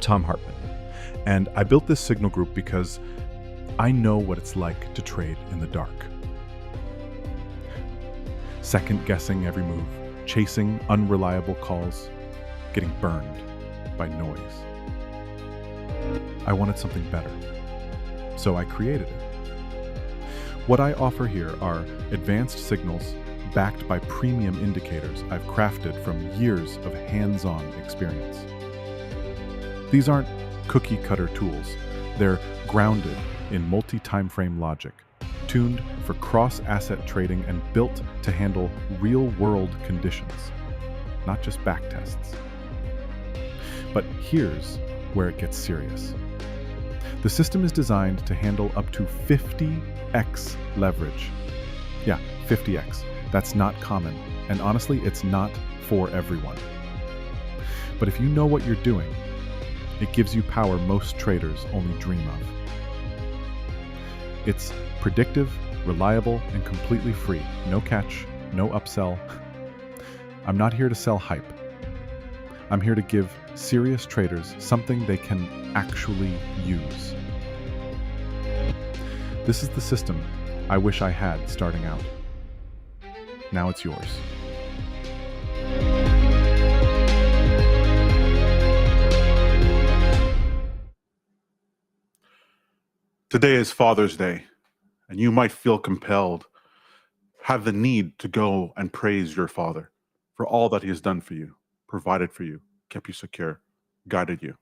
Tom Hartman, and I built this signal group because I know what it's like to trade in the dark. Second guessing every move, chasing unreliable calls, getting burned by noise. I wanted something better, so I created it. What I offer here are advanced signals backed by premium indicators I've crafted from years of hands-on experience. These aren't cookie-cutter tools. They're grounded in multi-timeframe logic, tuned for cross-asset trading and built to handle real-world conditions, not just backtests. But here's where it gets serious. The system is designed to handle up to 50x leverage. Yeah, 50x. That's not common, and honestly, it's not for everyone. But if you know what you're doing, it gives you power most traders only dream of. It's predictive, reliable, and completely free. No catch, no upsell. I'm not here to sell hype. I'm here to give serious traders something they can actually use. This is the system I wish I had starting out. Now it's yours. Today is Father's Day, and you might feel compelled, have the need to go and praise your father for all that he has done for you, provided for you, kept you secure, guided you.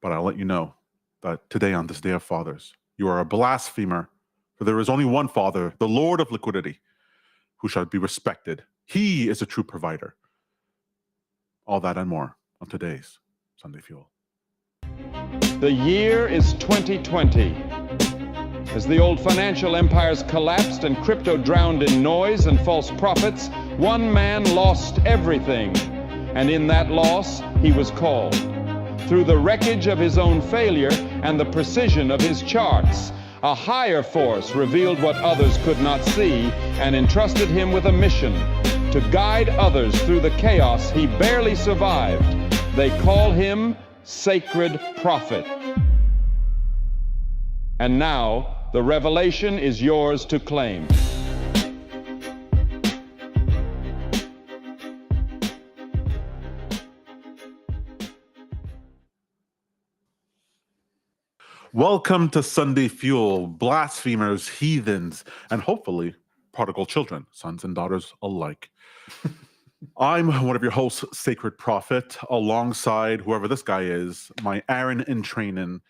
But I'll let you know that today, on this day of fathers, you are a blasphemer, for there is only one Father, the Lord of liquidity, who shall be respected. He is a true provider. All that and more on today's Sunday Fuel. The year is 2020. As the old financial empires collapsed and crypto drowned in noise and false prophets, one man lost everything. And in that loss, he was called. Through the wreckage of his own failure and the precision of his charts, a higher force revealed what others could not see and entrusted him with a mission to guide others through the chaos he barely survived. They call him Sacred Prophet. And now, the revelation is yours to claim. Welcome to Sunday Fuel, blasphemers, heathens, and hopefully prodigal children, sons and daughters alike. I'm one of your hosts, Sacred Prophet, alongside whoever this guy is, my Aaron in training,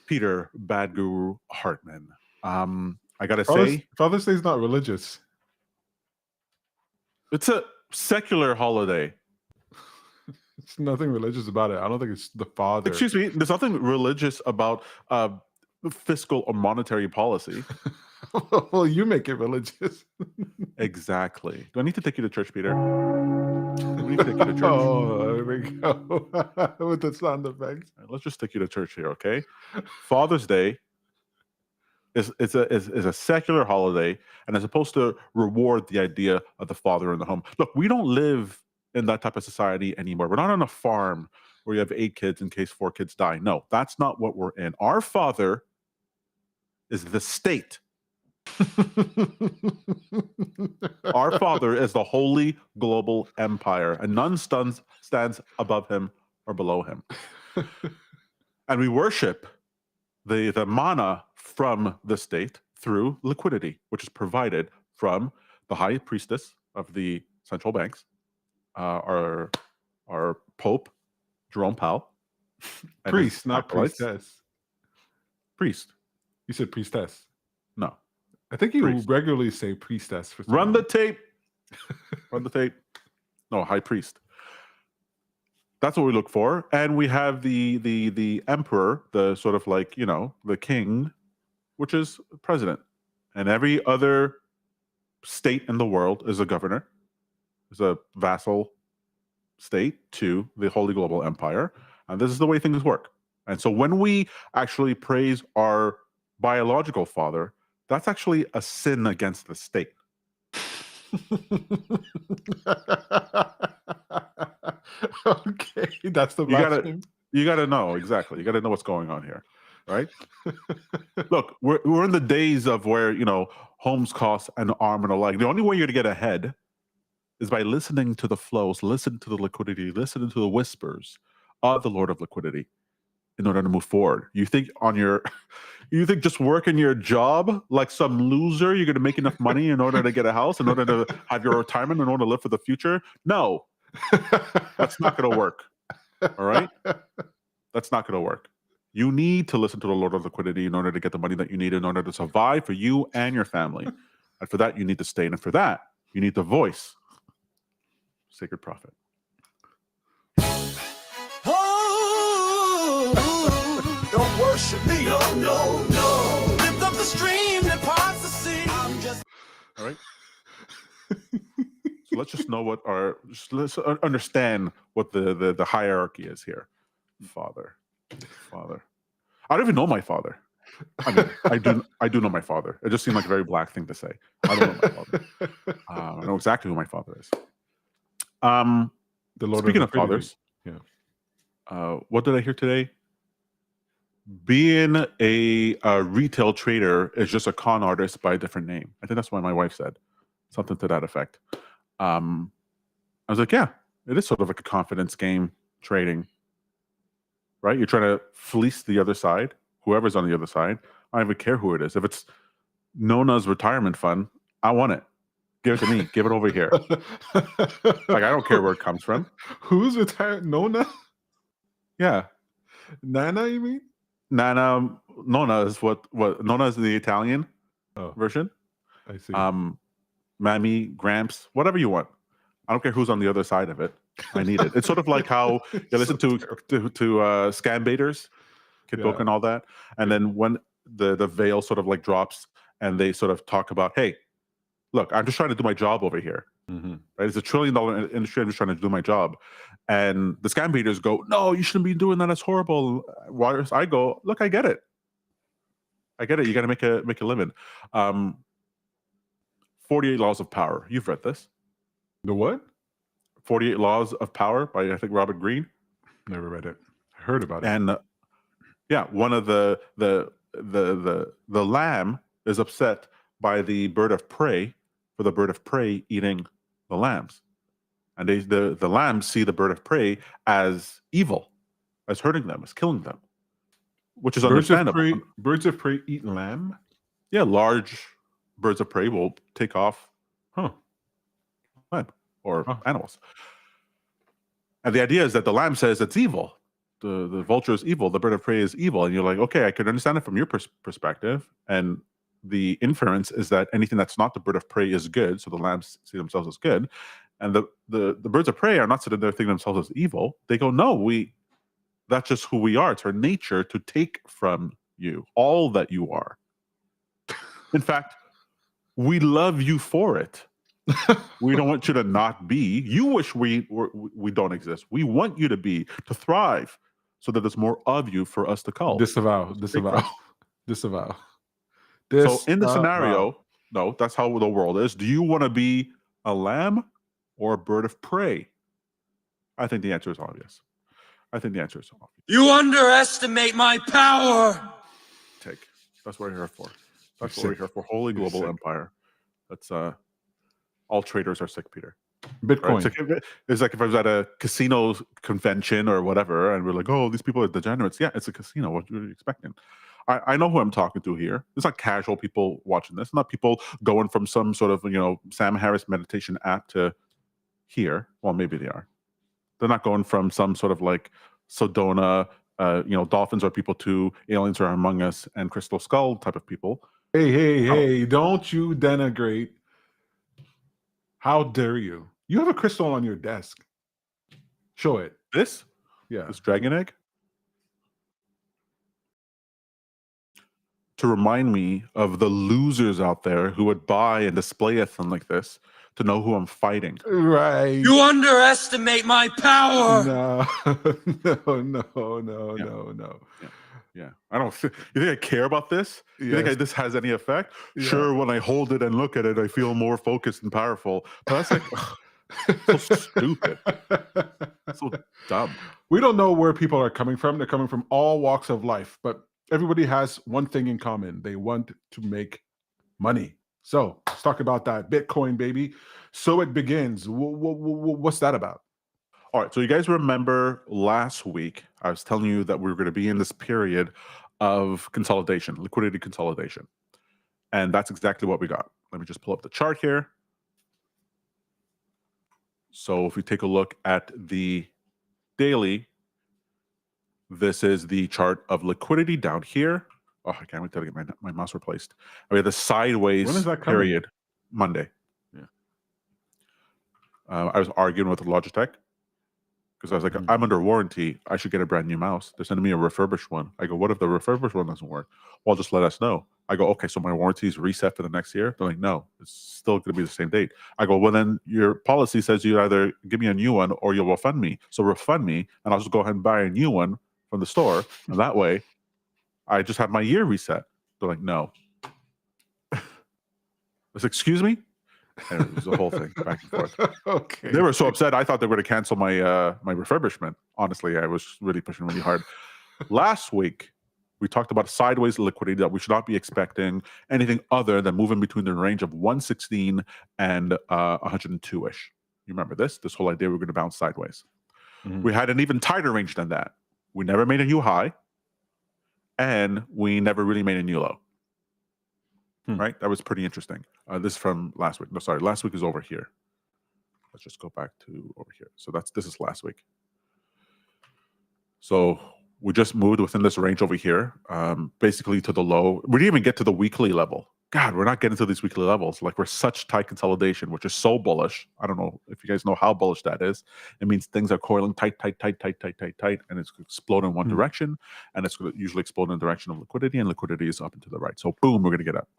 Peter Bad Guru Hartman. I gotta say, Father's Day is not religious. it's a secular holiday. It's nothing religious about it. I don't think it's the father. Excuse me, there's nothing religious about fiscal or monetary policy. Well, you make it religious. Exactly. Do I need to take you to church, Peter? Do we need to take you to church? Oh, there we go. With the sound effects. All right, let's just take you to church here, okay? Father's Day is a secular holiday and is supposed to reward the idea of the father in the home. Look, we don't live in that type of society anymore. We're not on a farm where you have 8 kids in case 4 kids die. No, that's not what we're in. Our father is the state. Our father is the holy global empire, and none stands above him or below him. And we worship the manna from the state through liquidity, which is provided from the high priestess of the central banks, our Pope, Jerome Powell. Priest, not acolytes. priestess. Priest. You said priestess. No. I think you Priest. regularly say priestess. For some Run the reason. tape. Run the tape. No, high priest. That's what we look for. And we have the emperor, the sort of like, the king, which is president. And every other state in the world is a governor, is a vassal state to the Holy Global Empire. And this is the way things work. And so when we actually praise our biological father, that's actually a sin against the state. Okay, that's the You gotta, blasphemy. You got to know exactly. You got to know what's going on here, right? Look, we're in the days of where homes cost an arm and a leg. The only way you're to get ahead is by listening to the flows, listen to the liquidity, listening to the whispers of the Lord of Liquidity in order to move forward. You think you think just working your job like some loser, you're going to make enough money in order to get a house, in order to have your retirement, in order to live for the future? No, that's not going to work. All right? That's not going to work. You need to listen to the Lord of Liquidity in order to get the money that you need in order to survive for you and your family. And for that, you need to stay. And for that, you need the voice. Sacred Prophet. Oh, don't worship me. No. Lift up the stream that parts the sea. I'm just... All right. So let's just know let's understand what the hierarchy is here. Father. I don't even know my father. I mean, I do know my father. It just seemed like a very black thing to say. I don't know my father. I know exactly who my father is. The Lord Speaking of of fathers, yeah. what did I hear today? Being a retail trader is just a con artist by a different name. I think that's what my wife said, something to that effect. I was like, yeah, it is sort of like a confidence game, trading, right? You're trying to fleece the other side, whoever's on the other side. I don't even care who it is. If it's Nona's retirement fund, I want it. Give it to me. Give it over here. Like, I don't care where it comes from. Who's retired? Nona? Yeah. Nana, you mean? Nona is what Nona is the Italian version. I see. Mammy, Gramps, whatever you want. I don't care who's on the other side of it. I need it. It's sort of like how you listen to Scam Baiters, Kid Book and all that. And then when the veil sort of like drops and they sort of talk about, hey, look, I'm just trying to do my job over here. Mm-hmm. Right? It's $1 trillion industry. I'm just trying to do my job. And the Scam Baiters go, no, you shouldn't be doing that. That's horrible. Whereas I go, look, I get it. You got to make a living. 48 Laws of Power. You've read this. The what? 48 Laws of Power by, I think, Robert Greene. Never read it. I heard about it. And one of the lamb is upset by the bird of prey for the bird of prey eating the lambs. And the lambs see the bird of prey as evil, as hurting them, as killing them, which is understandable. Birds of prey eat lamb? Yeah, large birds of prey will take off lamb or animals. And the idea is that the lamb says it's evil. The vulture is evil. The bird of prey is evil. And you're like, okay, I could understand it from your perspective. And the inference is that anything that's not the bird of prey is good. So the lambs see themselves as good. And the birds of prey are not sitting there thinking themselves as evil. They go, no, that's just who we are. It's our nature to take from you all that you are. In fact, we love you for it. We don't want you to not be. You wish we don't exist. We want you to be, to thrive, so that there's more of you for us to call. Disavow. So in the scenario, no, that's how the world is. Do you want to be a lamb or a bird of prey? I think the answer is obvious. You underestimate my power. That's what we're here for. That's what we're here for. Holy global empire. That's all traders are sick, Peter. Bitcoin. Right? It's like if I was at a casino convention or whatever, and we're like, oh, these people are degenerates. Yeah, it's a casino. What are you expecting? I know who I'm talking to here. It's not casual people watching this. Not people going from some sort of Sam Harris meditation app to here. Well, maybe they are. They're not going from some sort of like Sedona, dolphins are people to aliens are among us and Crystal Skull type of people. Hey, don't you denigrate. How dare you? You have a crystal on your desk. Show it. This dragon egg? To remind me of the losers out there who would buy and display a thing like this to know who I'm fighting. Right. You underestimate my power. No. Yeah. I don't. You think I care about this? You think this has any effect? Yeah. Sure. When I hold it and look at it, I feel more focused and powerful. But that's like so stupid. So dumb. We don't know where people are coming from. They're coming from all walks of life, but everybody has one thing in common. They want to make money. So let's talk about that. Bitcoin, baby. So it begins. What's that about? All right. So you guys remember last week, I was telling you that we were going to be in this period of consolidation, liquidity consolidation. And that's exactly what we got. Let me just pull up the chart here. So if we take a look at the daily, this is the chart of liquidity down here. Oh, I can't wait to get my mouse replaced. We had the sideways When is that coming? period, Monday. Yeah. I was arguing with Logitech because I was like, I'm under warranty. I should get a brand new mouse. They're sending me a refurbished one. I go, what if the refurbished one doesn't work? Well, just let us know. I go, okay, so my warranty is reset for the next year? They're like, no, it's still going to be the same date. I go, well, then your policy says you either give me a new one or you'll refund me. So refund me, and I'll just go ahead and buy a new one from the store. And that way, I just have my year reset. They're like, no. I was like, excuse me? And it was a whole thing back and forth. Okay. They were so upset. I thought they were going to cancel my my refurbishment. Honestly, I was really pushing really hard. Last week, we talked about sideways liquidity that we should not be expecting anything other than moving between the range of 116 and 102-ish. You remember this? This whole idea we're going to bounce sideways. We had an even tighter range than that. We never made a new high, and we never really made a new low. Right? That was pretty interesting. This is from last week. No, sorry. Last week is over here. Let's just go back to over here. So this is last week. So we just moved within this range over here, basically to the low. We didn't even get to the weekly level. God, we're not getting to these weekly levels. Like, we're such tight consolidation, which is so bullish. I don't know if you guys know how bullish that is. It means things are coiling tight, and it's going to explode in one direction, and it's going to usually explode in the direction of liquidity, and liquidity is up and to the right. So boom, we're going to get up.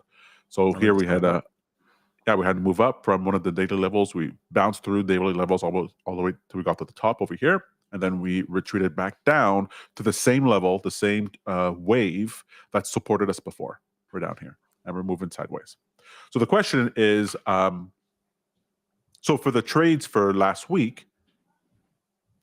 So here we had we had to move up from one of the daily levels. We bounced through daily levels all the way till we got to the top over here. And then we retreated back down to the same level, the same wave that supported us before. We're down here, and we're moving sideways. So the question is, so for the trades for last week,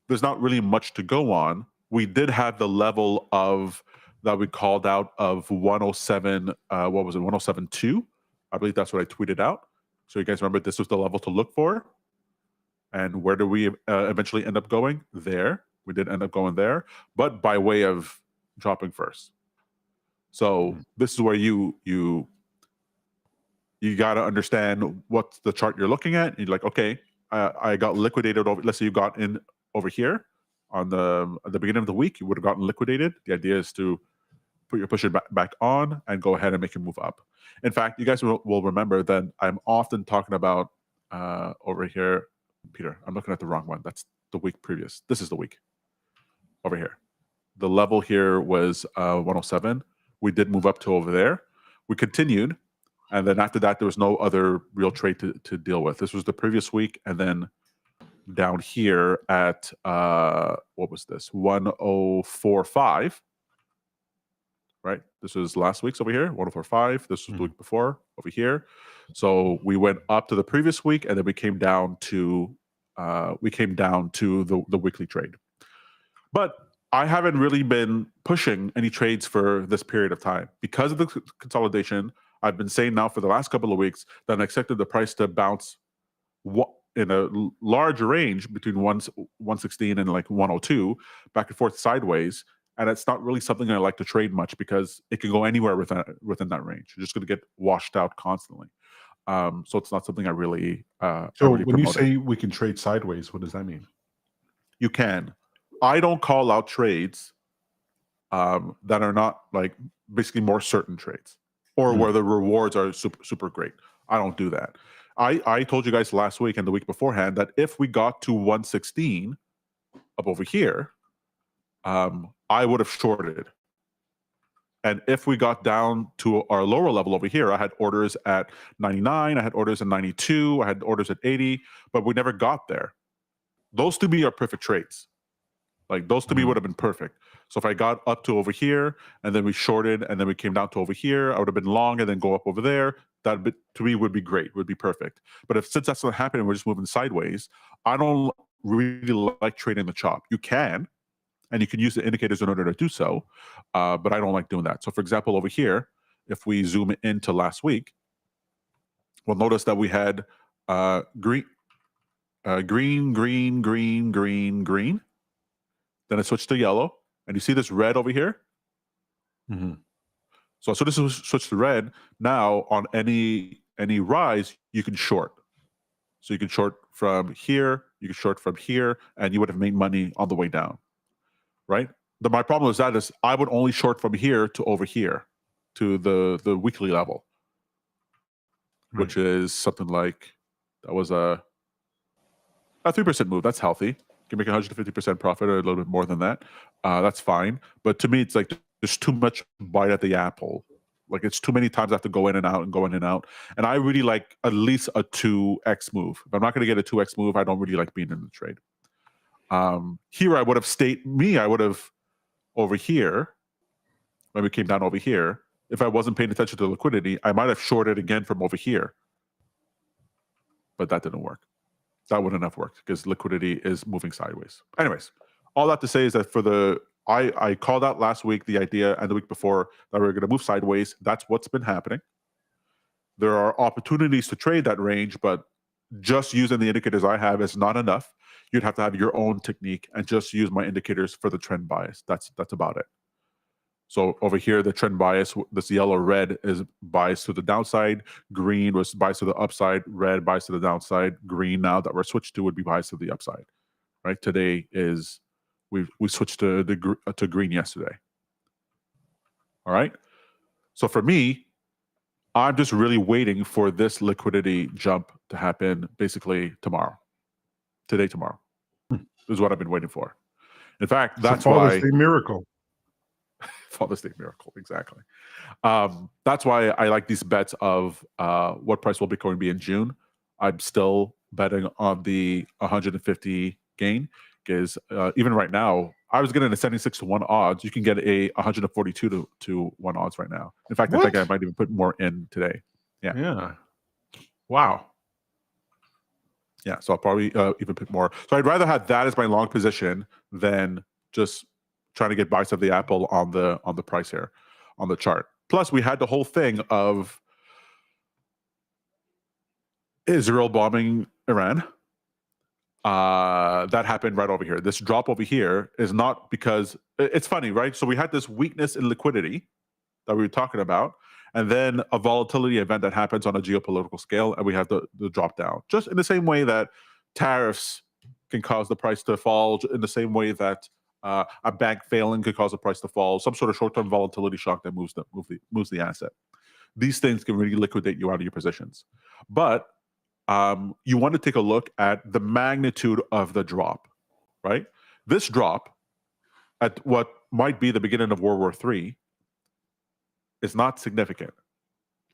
there's not really much to go on. We did have the level of that we called out of 107, what was it, 107.2? I believe that's what I tweeted out. So you guys remember this was the level to look for. And where do we eventually end up going? There. We did end up going there, but by way of dropping first. So this is where you got to understand what's the chart you're looking at. You're like, okay, I got liquidated over. Let's say you got in over here on at the beginning of the week. You would have gotten liquidated. The idea is to push it back on and go ahead and make it move up. In fact, you guys will remember that I'm often talking about over here. Peter, I'm looking at the wrong one. That's the week previous. This is the week over here. The level here was 107. We did move up to over there. We continued. And then after that, there was no other real trade to deal with. This was the previous week. And then down here at, what was this? 104.5. Right? This was last week's over here, 104.5. This was the week before over here. So we went up to the previous week, and then we came down to the weekly trade. But I haven't really been pushing any trades for this period of time because of the consolidation. I've been saying now for the last couple of weeks that I expected the price to bounce in a large range between 116 and like 102, back and forth sideways. And it's not really something I like to trade much because it can go anywhere within that range. You're just going to get washed out constantly. So it's not something I really. So when you say we can trade sideways, what does that mean? You can. I don't call out trades that are not like basically more certain trades or where the rewards are super great. I don't do that. I told you guys last week and the week beforehand that if we got to 116 up over here, I would have shorted. And if we got down to our lower level over here, I had orders at 99, I had orders at 92, I had orders at 80, but we never got there. Those to me are perfect trades. Like those to me would have been perfect. So if I got up to over here and then we shorted and then we came down to over here, I would have been long and then go up over there. That to me would be great, would be perfect. But since that's not happening, we're just moving sideways. I don't really like trading the chop. You can, and you can use the indicators in order to do so, but I don't like doing that. So for example, over here, if we zoom into last week, we'll notice that we had green, green, green, green, green, green. Then it switched to yellow, and you see this red over here? Mhm. So as soon as it switched to red, now on any rise, you can short. So you can short from here, you can short from here, and you would have made money on the way down, right? My problem is that I would only short from here to over here, to the weekly level, which is something like, that was a 3% move. That's healthy. You can make 150% profit or a little bit more than that. That's fine. But to me, it's like there's too much bite at the apple. Like it's too many times I have to go in and out and go in and out. And I really like at least a 2x move. If I'm not going to get a 2x move, I don't really like being in the trade. Here I would have over here, when we came down over here, if I wasn't paying attention to liquidity, I might have shorted again from over here. But that didn't work. That wouldn't have worked because liquidity is moving sideways. Anyways, all that to say is that I called out last week the idea and the week before that we were going to move sideways. That's what's been happening. There are opportunities to trade that range, but just using the indicators I have is not enough. You'd have to have your own technique and just use my indicators for the trend bias. That's about it. So over here, the trend bias, this yellow red is biased to the downside. Green was biased to the upside. Red biased to the downside. Green now that we're switched to would be biased to the upside. Right? Today is we switched to green yesterday. All right. So for me, I'm just really waiting for this liquidity jump to happen basically tomorrow. Tomorrow. This is what I've been waiting for. In fact, that's Father's why Day miracle. Father's Day miracle, exactly. That's why I like these bets of what price will Bitcoin be in June. I'm still betting on the 150 gain because even right now, I was getting a 76 to 1 odds. You can get a 142 to 1 odds right now. In fact, I think I might even put more in today. Yeah. Wow. Yeah, so I'll probably even put more. So I'd rather have that as my long position than just trying to get bias of the apple on the price here, on the chart. Plus, we had the whole thing of Israel bombing Iran. That happened right over here. This drop over here is not because it's funny, right? So we had this weakness in liquidity that we were talking about, and then a volatility event that happens on a geopolitical scale, and we have the drop down. Just in the same way that tariffs can cause the price to fall, in the same way that a bank failing could cause the price to fall, some sort of short-term volatility shock that moves the asset. These things can really liquidate you out of your positions. But you want to take a look at the magnitude of the drop, right? This drop at what might be the beginning of World War III is not significant,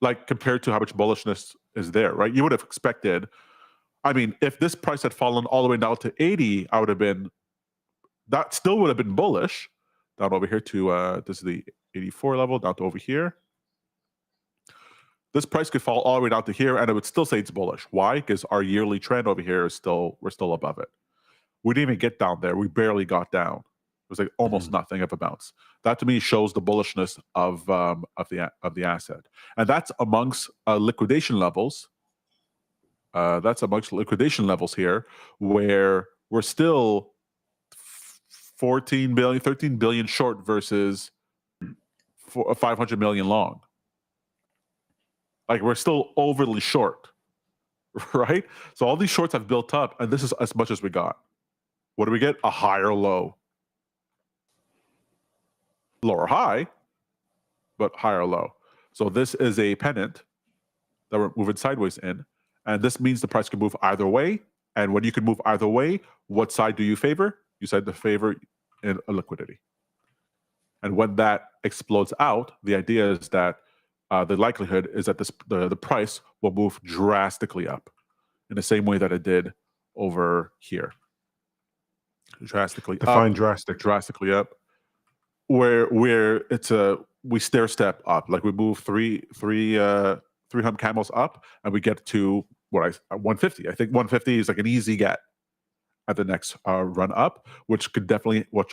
like compared to how much bullishness is there, right? You would have expected, I mean, if this price had fallen all the way down to 80, that still would have been bullish. Down over here to, this is the 84 level, down to over here. This price could fall all the way down to here, and I would still say it's bullish. Why? Because our yearly trend over here is we're still above it. We didn't even get down there. We barely got down. It was like almost nothing of a bounce. That to me shows the bullishness of the asset, and that's amongst liquidation levels. That's amongst liquidation levels here, where we're still 13 billion short versus 500 million long. Like we're still overly short, right? So all these shorts have built up, and this is as much as we got. What do we get? A higher low. Lower high, but higher low. So this is a pennant that we're moving sideways in, and this means the price can move either way. And when you can move either way, what side do you favor? You said the favor in a liquidity. And when that explodes out, the idea is that the likelihood is that the price will move drastically up in the same way that it did over here. Drastically Define up. drastic. Drastically up. Where we stair step up, like we move three hump camels up, and we get to 150. I think 150 is like an easy get, at the next run up, which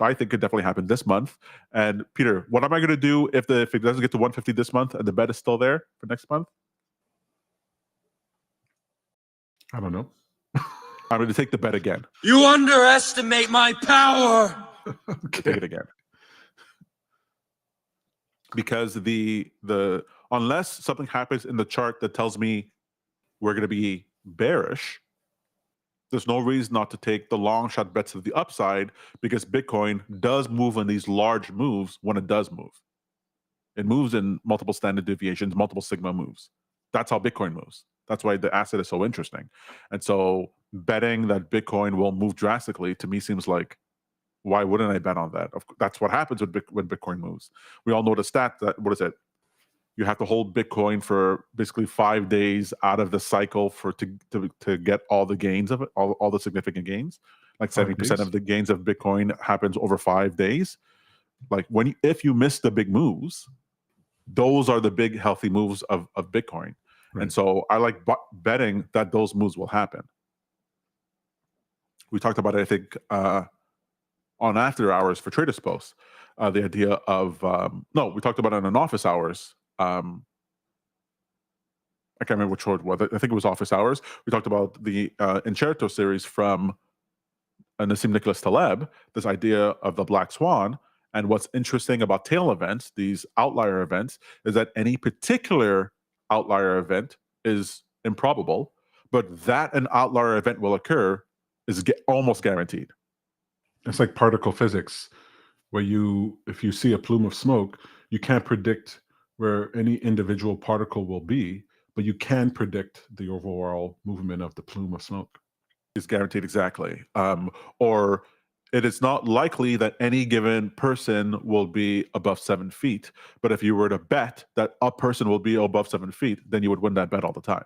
I think could definitely happen this month. And Peter, what am I going to do if it doesn't get to 150 this month and the bet is still there for next month? I don't know. I'm going to take the bet again. You underestimate my power. Okay. Take it again. Because the unless something happens in the chart that tells me we're going to be bearish, there's no reason not to take the long shot bets to the upside, because Bitcoin does move in these large moves when it does move. It moves in multiple standard deviations, multiple sigma moves. That's how Bitcoin moves. That's why the asset is so interesting. And so betting that Bitcoin will move drastically, to me, seems like, why wouldn't I bet on that? That's what happens when Bitcoin moves. We all know the stat that, what is it? You have to hold Bitcoin for basically 5 days out of the cycle to get all the gains of it, all the significant gains. Like 70% of the gains of Bitcoin happens over 5 days. Like if you miss the big moves, those are the big healthy moves of Bitcoin. Right. And so I like betting that those moves will happen. We talked about it, I think, on after hours for Traders Post, the idea of we talked about it on office hours. I can't remember which word was. I think it was office hours. We talked about the Incerto series from Nassim Nicholas Taleb, this idea of the black swan. And what's interesting about tail events, these outlier events, is that any particular outlier event is improbable, but that an outlier event will occur is almost guaranteed. It's like particle physics, where if you see a plume of smoke, you can't predict where any individual particle will be, but you can predict the overall movement of the plume of smoke. It's guaranteed, exactly. Or it is not likely that any given person will be above 7 feet, but if you were to bet that a person will be above 7 feet, then you would win that bet all the time.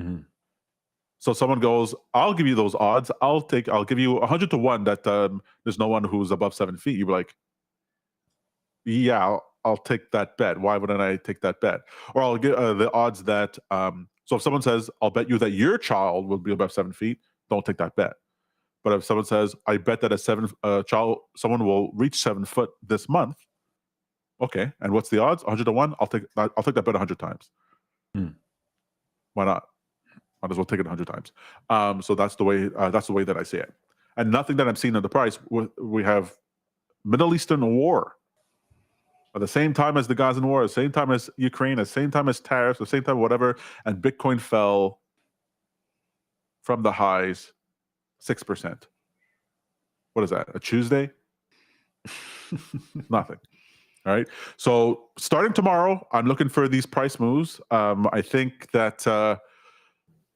Mm-hmm. So someone goes, I'll give you those odds. I'll give you 100 to 1 that there's no one who's above 7 feet. You're like, yeah, I'll take that bet. Why wouldn't I take that bet? Or I'll get the odds that, so if someone says, I'll bet you that your child will be above 7 feet, don't take that bet. But if someone says, I bet that someone will reach 7 foot this month, okay, and what's the odds? 100 to 1, I'll take that bet 100 times. Why not? Might as well take it 100 times. So that's the way that I see it. And nothing that I'm seeing in the price. We have Middle Eastern war at the same time as the Gazan war, at the same time as Ukraine, at the same time as tariffs, at the same time whatever, and Bitcoin fell from the highs 6%. What is that? A Tuesday? Nothing. All right. So starting tomorrow, I'm looking for these price moves. I think that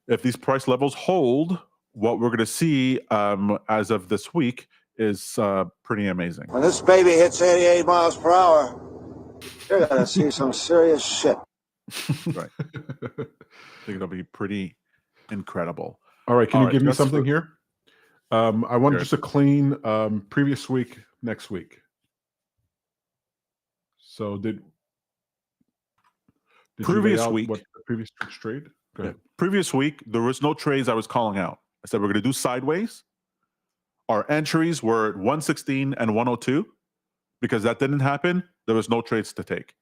if these price levels hold, what we're going to see as of this week is pretty amazing. When this baby hits 88 miles per hour, you're going to see some serious shit. Right. I think it'll be pretty incredible. All right. Can you give me something here? I want just a clean previous week, next week. So did previous week, what the previous trade? Go ahead. Previous week, there was no trades I was calling out. I said we're going to do sideways. Our entries were at 116 and 102. Because that didn't happen, there was no trades to take.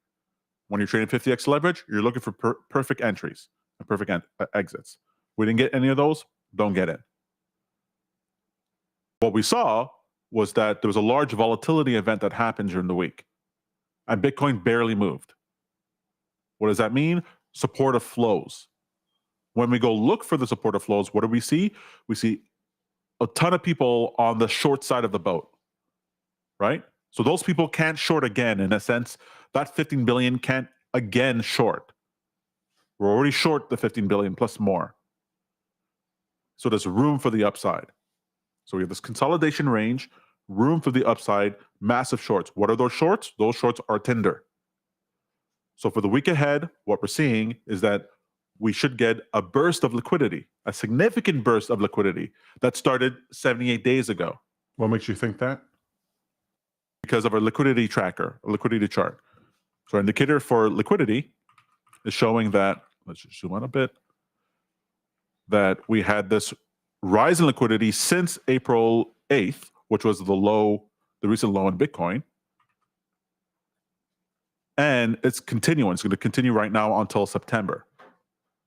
When you're trading 50x leverage, you're looking for perfect entries and perfect exits. We didn't get any of those, don't get in. What we saw was that there was a large volatility event that happened during the week, and Bitcoin barely moved. What does that mean? Supportive flows. When we go look for the supportive flows, what do we see? We see a ton of people on the short side of the boat, right? So those people can't short again. In a sense, that 15 billion can't again short. We're already short the 15 billion plus more. So there's room for the upside. So we have this consolidation range, room for the upside, massive shorts. What are those shorts? Those shorts are Tinder. So for the week ahead, what we're seeing is that we should get a burst of liquidity, a significant burst of liquidity that started 78 days ago. What makes you think that? Because of our liquidity tracker, a liquidity chart. So our indicator for liquidity is showing that, let's just zoom out a bit, that we had this rise in liquidity since April 8th, which was the recent low in Bitcoin. And it's continuing. It's going to continue right now until September.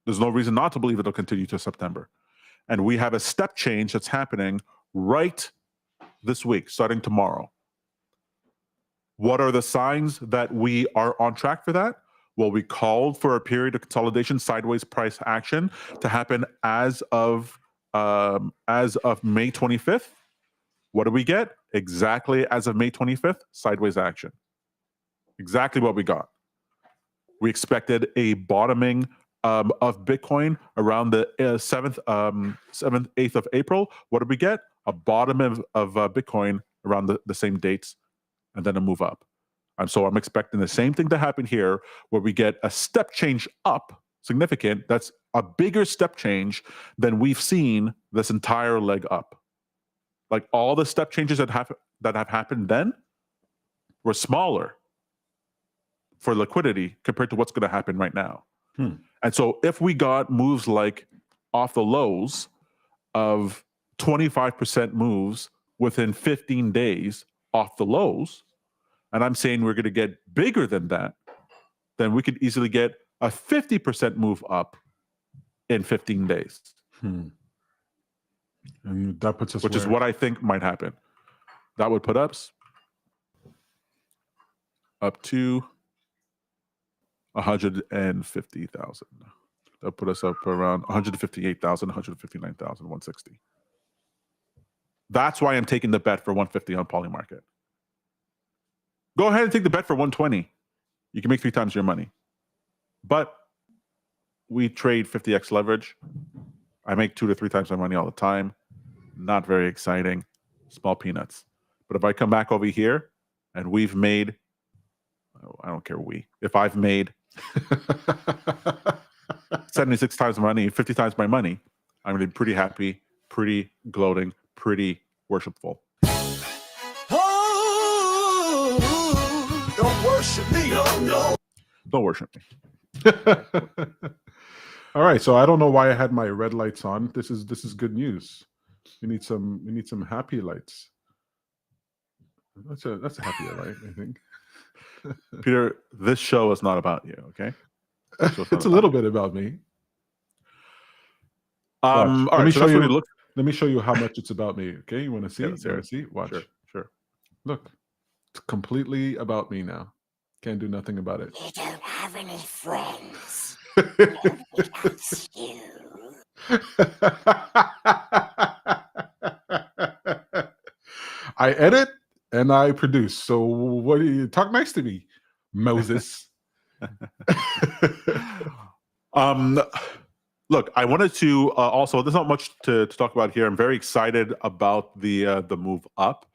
There's no reason not to believe it'll continue to September. And we have a step change that's happening right this week, starting tomorrow. What are the signs that we are on track for that? Well, we called for a period of consolidation, sideways price action to happen as of May 25th. What do we get? Exactly as of May 25th, sideways action. Exactly what we got. We expected a bottoming of Bitcoin around the 7th, 8th of April. What did we get? A bottom of Bitcoin around the same dates, and then a move up. And so I'm expecting the same thing to happen here, where we get a step change up, significant. That's a bigger step change than we've seen this entire leg up. Like all the step changes that have happened then were smaller for liquidity compared to what's going to happen right now. And so if we got moves like off the lows of 25% moves within 15 days off the lows, and I'm saying we're going to get bigger than that, then we could easily get a 50% move up in 15 days. And that puts us which is what I think might happen. That would put us up to 150,000. That'll put us up around 158,000, 159,000, 160. That's why I'm taking the bet for 150 on Polymarket. Go ahead and take the bet for 120. You can make 3 times your money. But we trade 50x leverage. I make 2 to 3 times my money all the time. Not very exciting. Small peanuts. But if I come back over here and we've made, I don't care if I've made 76 times my money, 50 times my money, I'm going to be pretty happy, pretty gloating, pretty worshipful. Oh, don't worship me, no. Don't worship me. All right, so I don't know why I had my red lights on. This is good news. We need some happy lights. That's a happier light, I think. Peter, this show is not about you, okay? It's a little bit about me. All right, let me show you how much it's about me. Okay, you want to see? Yeah, You want to see? Watch. Sure. Look, it's completely about me now. Can't do nothing about it. You don't have any friends. Nobody likes you. I edit and I produce. So what do you talk nice to me, Moses? Look, I wanted to also, there's not much to talk about here. I'm very excited about the move up.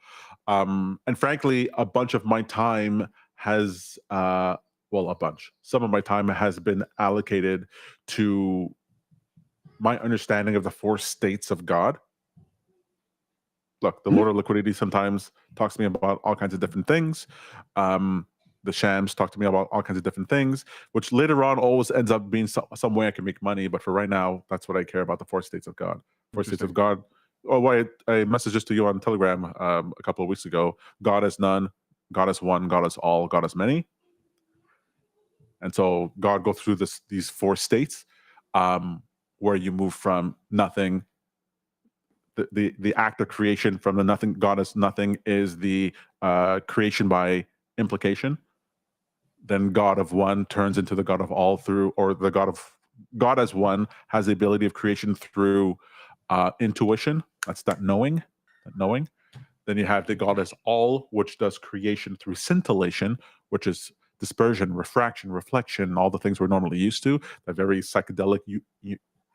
And frankly, a bunch of my time has, some of my time has been allocated to my understanding of the 4 states of God. Look, the Lord of Liquidity sometimes talks to me about all kinds of different things. The Shams talk to me about all kinds of different things, which later on always ends up being some way I can make money. But for right now, that's what I care about, the 4 states of God. 4 states of God. Oh, why I messaged this to you on Telegram a couple of weeks ago. God is none, God is one, God is all, God is many. And so God goes through these 4 states where you move from nothing. The act of creation from the nothing, God is nothing, is the creation by implication. Then God of one turns into the God of all through, or the God as one has the ability of creation through intuition. That's that knowing. Then you have the God as all, which does creation through scintillation, which is dispersion, refraction, reflection, all the things we're normally used to. That very psychedelic,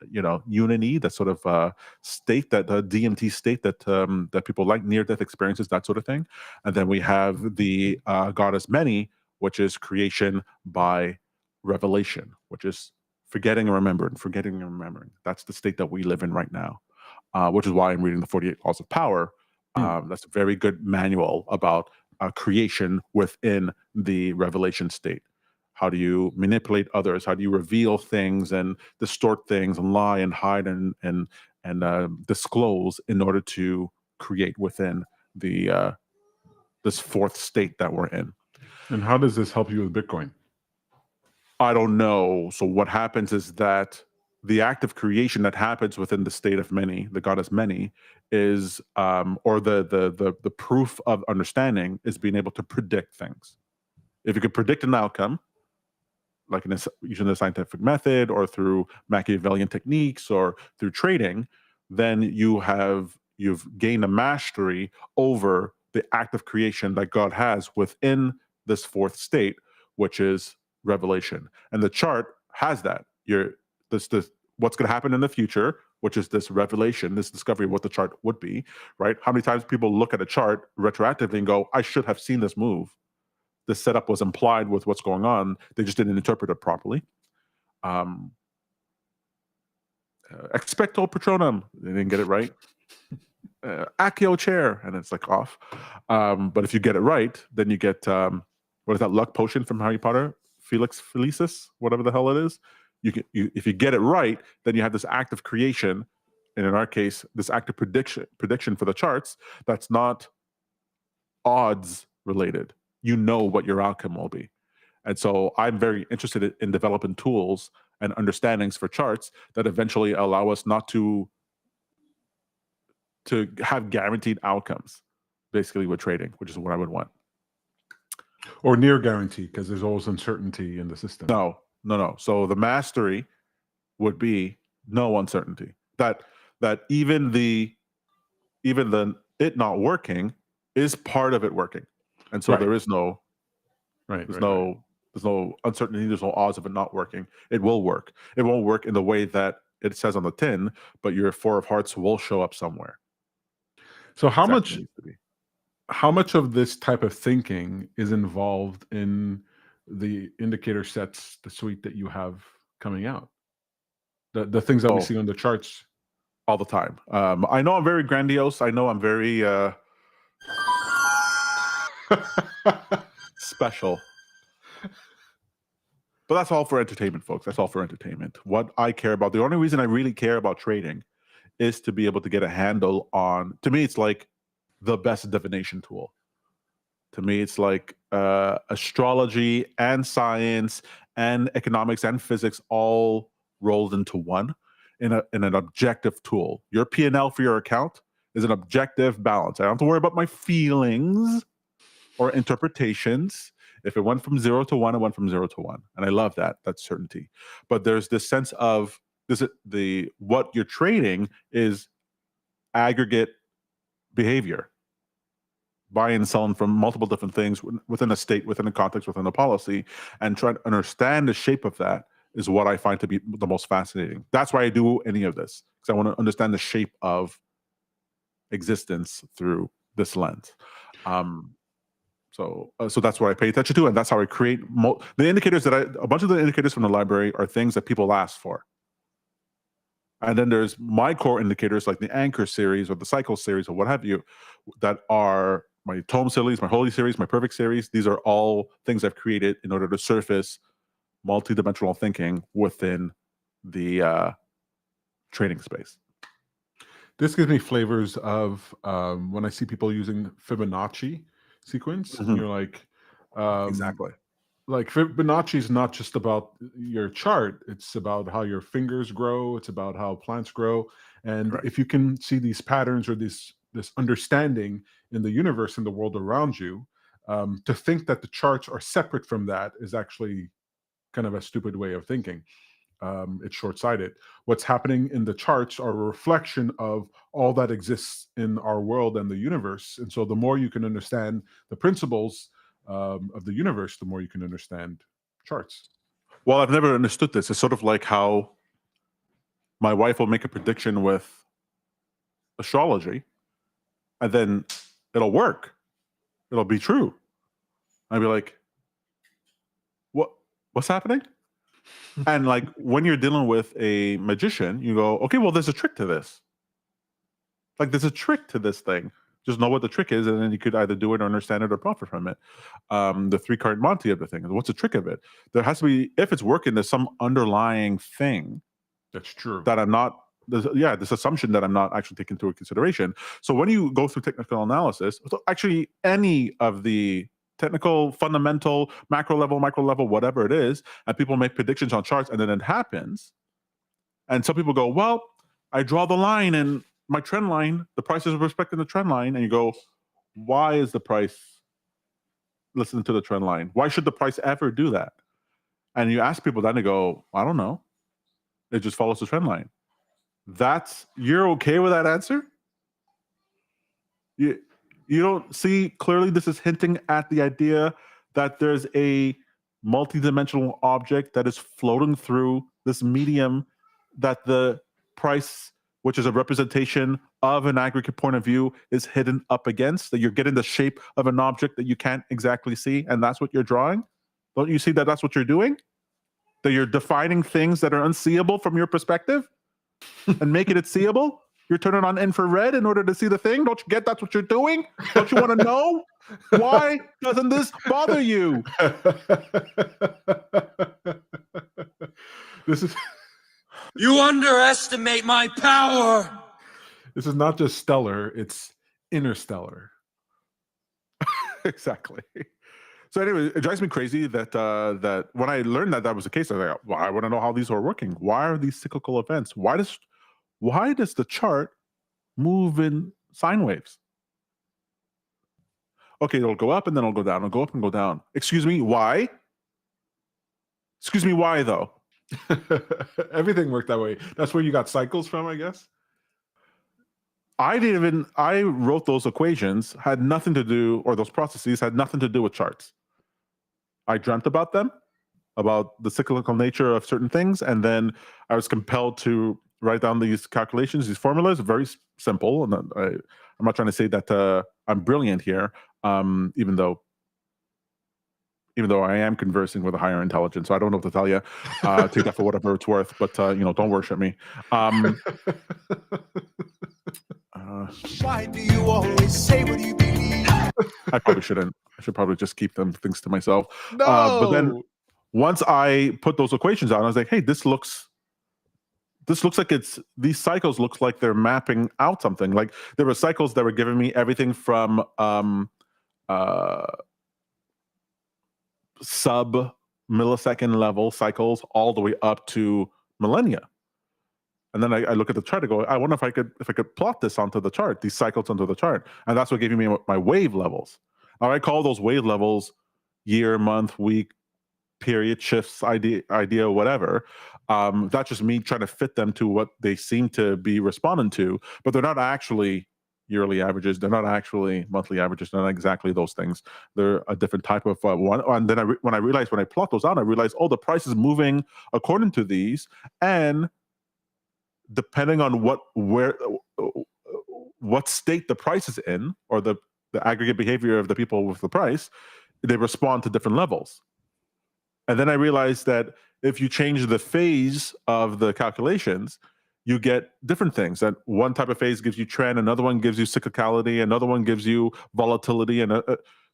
unity, that sort of state, that DMT state that people like, near-death experiences, that sort of thing. And then we have the God as many, which is creation by revelation, which is forgetting and remembering. That's the state that we live in right now, which is why I'm reading the 48 Laws of Power. That's a very good manual about creation within the revelation state. How do you manipulate others? How do you reveal things and distort things and lie and hide and disclose in order to create within the this fourth state that we're in. And how does this help you with Bitcoin? I don't know. So what happens is that the act of creation that happens within the state of many, the goddess many, is or the proof of understanding is being able to predict things. If you could predict an outcome, like using the scientific method or through Machiavellian techniques or through trading, then you've gained a mastery over the act of creation that God has within this fourth state, which is revelation. And the chart has that. What's going to happen in the future, which is this revelation, this discovery of what the chart would be, right? How many times people look at a chart retroactively and go, I should have seen this move. The setup was implied with what's going on. They just didn't interpret it properly. Expecto Patronum, they didn't get it right. Accio chair, and it's like off. But if you get it right, then you get what is that luck potion from Harry Potter? Felix Felicis, whatever the hell it is. If you get it right, then you have this act of creation, and in our case, this act of prediction for the charts that's not odds related. You know what your outcome will be. And so I'm very interested in developing tools and understandings for charts that eventually allow us not to have guaranteed outcomes, basically with trading, which is what I would want. Or near guarantee, because there's always uncertainty in the system. No. So the mastery would be no uncertainty. That even the it not working is part of it working. And so there is no there's no uncertainty, there's no odds of it not working. It will work. It won't work in the way that it says on the tin, but your four of hearts will show up somewhere. So how much of this type of thinking is involved in the indicator sets, the suite that you have coming out? The things that we see on the charts all the time. I know I'm very grandiose. I know I'm very special. But that's all for entertainment, folks. That's all for entertainment. What I care about, the only reason I really care about trading is to be able to get a handle on, to me, it's like the best divination tool. To me, it's like astrology and science and economics and physics all rolled into one in an objective tool. Your P&L for your account is an objective balance. I don't have to worry about my feelings or interpretations. If it went from 0 to 1, it went from 0 to 1. And I love that certainty. But there's this sense of what you're trading is aggregate behavior. Buying and selling from multiple different things within a state, within a context, within a policy, and trying to understand the shape of that is what I find to be the most fascinating. That's why I do any of this, because I want to understand the shape of existence through this lens. So that's what I pay attention to, and that's how I create the indicators a bunch of the indicators from the library are things that people ask for. And then there's my core indicators like the Anchor series or the Cycle series or what have you, that are my Tome series, my Holy series, my Perfect series. These are all things I've created in order to surface multidimensional thinking within the trading space. This gives me flavors of when I see people using Fibonacci sequence, and you're like, Exactly. Like Fibonacci is not just about your chart; it's about how your fingers grow. It's about how plants grow, and if you can see these patterns or this understanding in the universe and the world around you, to think that the charts are separate from that is actually kind of a stupid way of thinking. It's short-sighted. What's happening in the charts are a reflection of all that exists in our world and the universe. And so the more you can understand the principles of the universe, the more you can understand charts. Well, I've never understood this. It's sort of like how my wife will make a prediction with astrology, and then it'll work. It'll be true. I'd be like, what's happening? And like when you're dealing with a magician, you go, okay, well, there's a trick to this. Like there's a trick to this thing. Just know what the trick is, and then you could either do it or understand it or profit from it. The 3-card Monty of the thing. What's the trick of it? There has to be, if it's working, there's some underlying thing that's true that I'm not this assumption that I'm not actually taking into consideration. So when you go through technical analysis, actually any of the technical, fundamental, macro level, micro level, whatever it is, and people make predictions on charts, and then it happens, and some people go, well, I draw the line and my trend line, the price is respecting the trend line, and you go, why is the price listening to the trend line? Why should the price ever do that? And you ask people that, and they go, I don't know. It just follows the trend line. You're okay with that answer? You don't see clearly this is hinting at the idea that there's a multidimensional object that is floating through this medium that the price, which is a representation of an aggregate point of view, is hidden up against, that you're getting the shape of an object that you can't exactly see, and that's what you're drawing? Don't you see that that's what you're doing? That you're defining things that are unseeable from your perspective and making it seeable? You're turning on infrared in order to see the thing? Don't you get that's what you're doing? Don't you want to know? Why doesn't this bother you? This is You underestimate my power. this is not just stellar, it's interstellar. Exactly. So anyway, it drives me crazy that that when I learned that was the case, I was like, well, I want to know how these are working. Why are these cyclical events? Why does the chart move in sine waves? Okay, it'll go up and then it'll go down. It'll go up and go down. Excuse me, why? Excuse me, why though? Everything worked that way. That's where you got cycles from, I guess. I wrote those equations, had nothing to do, or those processes had nothing to do with charts. I dreamt about them, about the cyclical nature of certain things, and then I was compelled to write down these calculations, these formulas, very simple. And I'm not trying to say that I'm brilliant here, even though I am conversing with a higher intelligence. So I don't know what to tell you. Take that for whatever it's worth, but don't worship me. Why do you always say what you believe? I probably shouldn't. I should probably just keep them things to myself. No. But then once I put those equations out, I was like, hey, this looks like these cycles looks like they're mapping out something. Like there were cycles that were giving me everything from sub millisecond level cycles all the way up to millennia. And then I look at the chart, I go, I wonder if I could plot this onto the chart, these cycles onto the chart. And that's what gave me my wave levels. Now I call those wave levels year, month, week, period, shifts, idea, whatever. That's just me trying to fit them to what they seem to be responding to, but they're not actually yearly averages. They're not actually monthly averages. They're not exactly those things. They're a different type of one. And then when I plot those out, I realized, oh, the price is moving according to these, and depending on what state the price is in, or the aggregate behavior of the people with the price, they respond to different levels. And then I realized that if you change the phase of the calculations, you get different things. That one type of phase gives you trend, another one gives you cyclicality, another one gives you volatility. And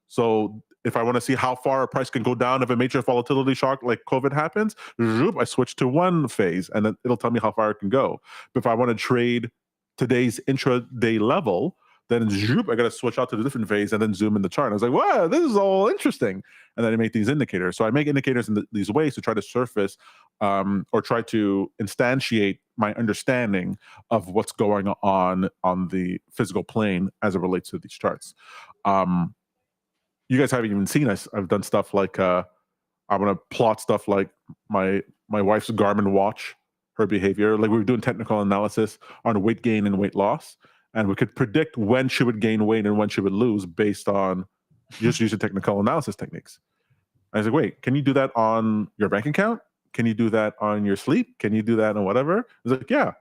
so if I want to see how far a price can go down if a major volatility shock like COVID happens, I switch to one phase, and then it'll tell me how far it can go. But if I want to trade today's intraday level, then I got to switch out to the different phase and then zoom in the chart. And I was like, wow, this is all interesting. And then I make these indicators. So I make indicators in these ways to try to surface or try to instantiate my understanding of what's going on the physical plane as it relates to these charts. You guys haven't even seen us. I've done stuff like I'm going to plot stuff like my wife's Garmin watch, her behavior. Like we were doing technical analysis on weight gain and weight loss. And we could predict when she would gain weight and when she would lose based on just using technical analysis techniques. I was like, wait, can you do that on your bank account? Can you do that on your sleep? Can you do that on whatever? I was like, yeah.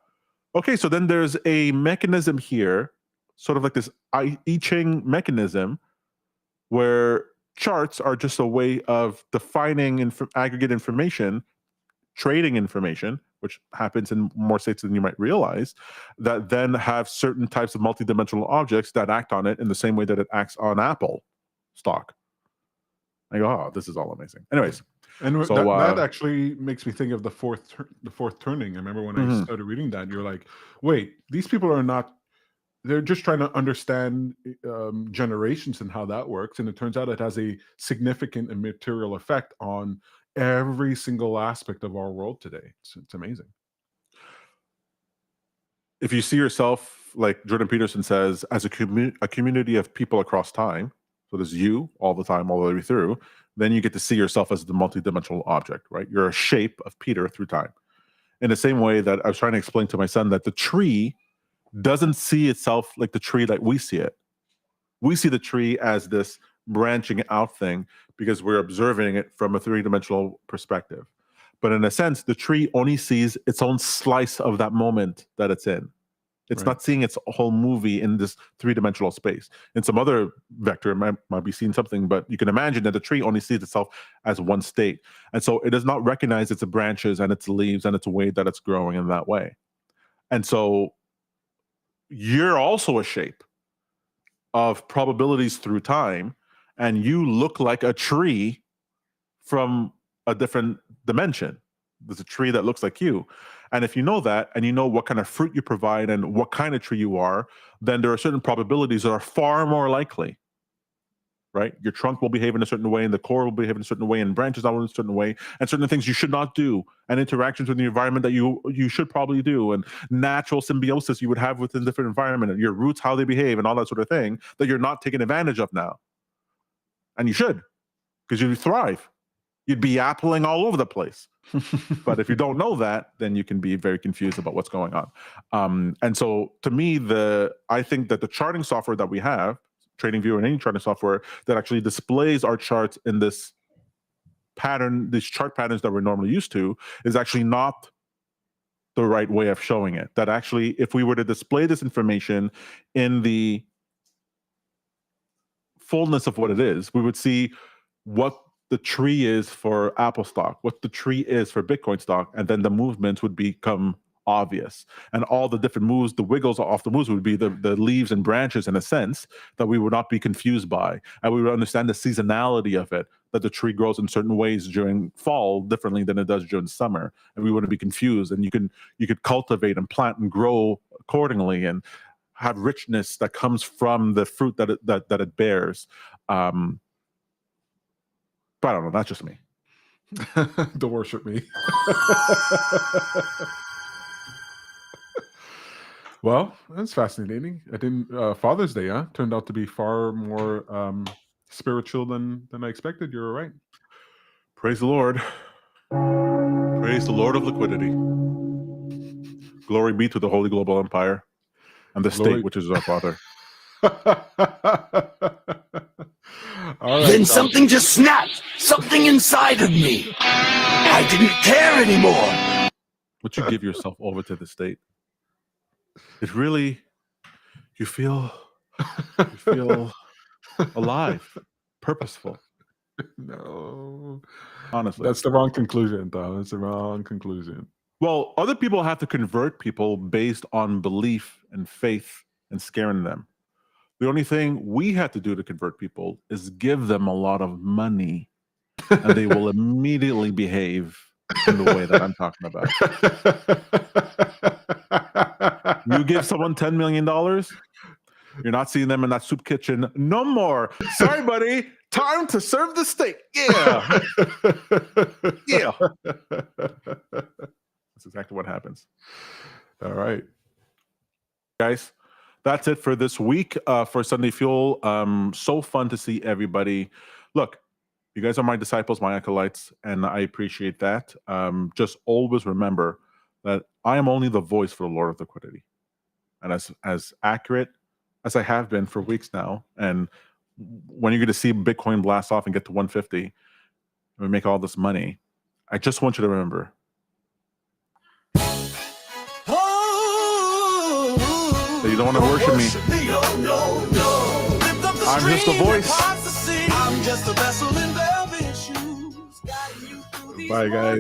Okay, so then there's a mechanism here, sort of like this I Ching mechanism, where charts are just a way of defining aggregate information, trading information, which happens in more states than you might realize, that then have certain types of multidimensional objects that act on it in the same way that it acts on Apple stock. I go, oh, this is all amazing. Anyways, And So, that actually makes me think of the fourth turning. I remember when I started reading that, you're like, wait, these people are not. They're just trying to understand generations and how that works, and it turns out it has a significant and material effect on every single aspect of our world today. It's amazing. if you see yourself, like Jordan Peterson says, as a community of people across time, so there's you all the time, all the way through, then you get to see yourself as the multidimensional object, right? You're a shape of Peter through time. In the same way that I was trying to explain to my son that the tree doesn't see itself like the tree that we see it. We see the tree as this branching out thing because we're observing it from a three-dimensional perspective. But in a sense, the tree only sees its own slice of that moment that it's in. It's Right. not seeing its whole movie in this three-dimensional space. In some other vector, it might be seeing something, but you can imagine that the tree only sees itself as one state. And so it does not recognize its branches and its leaves and its way that it's growing in that way. And so you're also a shape of probabilities through time, and you look like a tree from a different dimension. There's a tree that looks like you. And if you know that, and you know what kind of fruit you provide and what kind of tree you are, then there are certain probabilities that are far more likely, right? Your trunk will behave in a certain way, and the core will behave in a certain way, and branches out in a certain way, and certain things you should not do, and interactions with the environment that you should probably do, and natural symbiosis you would have within different environment, and your roots, how they behave, and all that sort of thing that you're not taking advantage of now. And you should, because you thrive. You'd be appling all over the place. But if you don't know that, then you can be very confused about what's going on. And so to me, I think that the charting software that we have, TradingView and any charting software that actually displays our charts in this pattern, these chart patterns that we're normally used to, is actually not the right way of showing it. That actually, if we were to display this information in the fullness of what it is, we would see what the tree is for Apple stock, what the tree is for Bitcoin stock, and then the movements would become obvious. And all the different moves, the wiggles off the moves would be the leaves and branches in a sense that we would not be confused by. And we would understand the seasonality of it, that the tree grows in certain ways during fall differently than it does during summer. And we wouldn't be confused. And you could cultivate and plant and grow accordingly and have richness that comes from the fruit that it bears. But I don't know, that's just me. Don't worship me. Well, that's fascinating. I didn't. Father's Day, turned out to be far more spiritual than I expected. You're right. Praise the Lord. Praise the Lord of liquidity. Glory be to the Holy Global Empire and the Glory. state, which is our Father. All right, Then Tom. something just snapped. Something inside of me. I didn't care anymore. Would you give yourself over to the state? It really, you feel alive, purposeful. No, Honestly, that's the wrong conclusion, Tom. That's the wrong conclusion. well, other people have to convert people based on belief and faith and scaring them. The only thing we have to do to convert people is give them a lot of money, and they will immediately behave in the way that I'm talking about. You give someone $10 million, you're not seeing them in that soup kitchen no more. Sorry, buddy. Time to serve the state. Yeah. Yeah. That's exactly what happens. All right. Guys, that's it for this week for Sunday Fuel. So fun to see everybody. Look, you guys are my disciples, my acolytes, and I appreciate that. Just always remember that I am only the voice for the Lord of liquidity. And as accurate as I have been for weeks now, and when you're going to see Bitcoin blast off and get to 150, and we make all this money, I just want you to remember, that you don't want to worship me. I'm just a voice. I'm just a vessel in velvet shoes. Guiding you through these Bye, guys.